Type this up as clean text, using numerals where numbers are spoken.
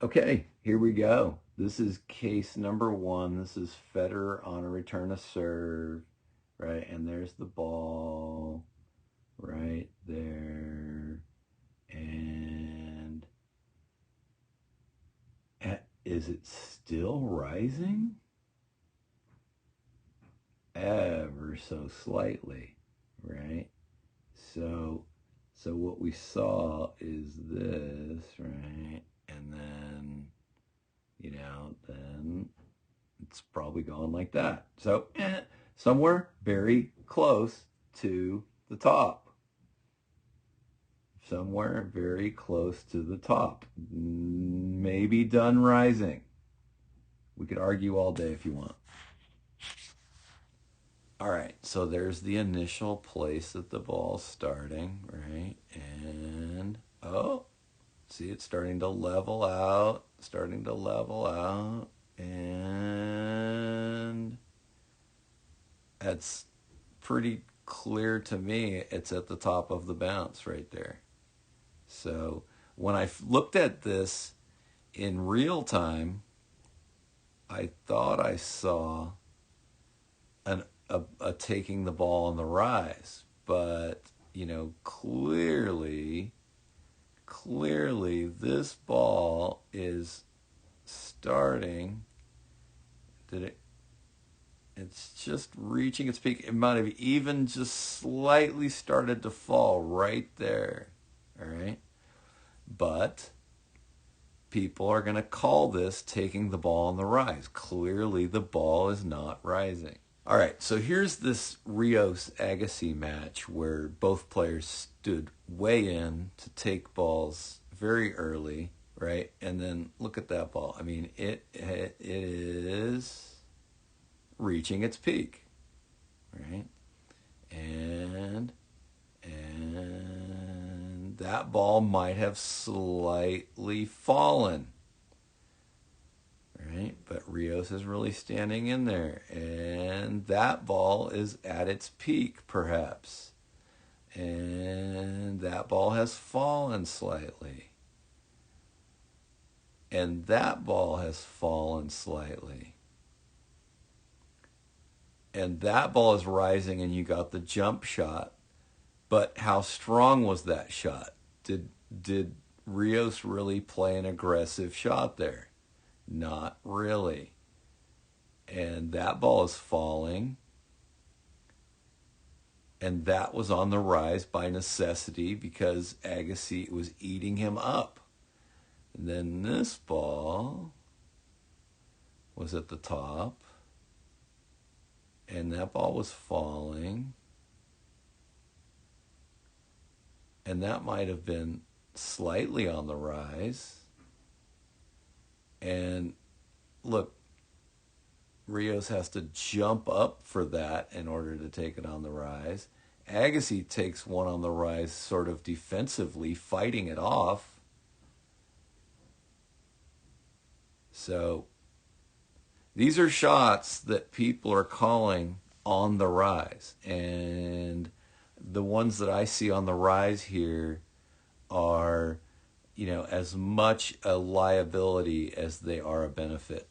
Okay, here we go. This is case number one. This is Federer on a return to serve, right? And there's the ball right there. And is it still rising? Ever so slightly, right? So what we saw is this, right? And then, then it's probably going like that. So somewhere very close to the top. Somewhere very close to the top. Maybe done rising. We could argue all day if you want. All right, so there's the initial place that the ball's starting, right? And, see, it's starting to level out, and that's pretty clear to me. It's at the top of the bounce right there. So when I looked at this in real time, I thought I saw a taking the ball on the rise, but clearly this ball is starting. It's just reaching its peak. It might have even just slightly started to fall right there. All right, but people are going to call this taking the ball on the rise. Clearly the ball is not rising. All right, so here's this Rios-Agassi match where both players stood way in to take balls very early, right? And then look at that ball. I mean, it is reaching its peak, right? And that ball might have slightly fallen. Right? But Rios is really standing in there. And that ball is at its peak, perhaps. And that ball has fallen slightly. And that ball has fallen slightly. And that ball is rising and you got the jump shot. But how strong was that shot? Did Rios really play an aggressive shot there? Not really. And that ball is falling. And that was on the rise by necessity because Agassi was eating him up. And then this ball was at the top. And that ball was falling. And that might have been slightly on the rise. And look, Rios has to jump up for that in order to take it on the rise. Agassi takes one on the rise sort of defensively, fighting it off. So these are shots that people are calling on the rise. And the ones that I see on the rise here are, as much a liability as they are a benefit.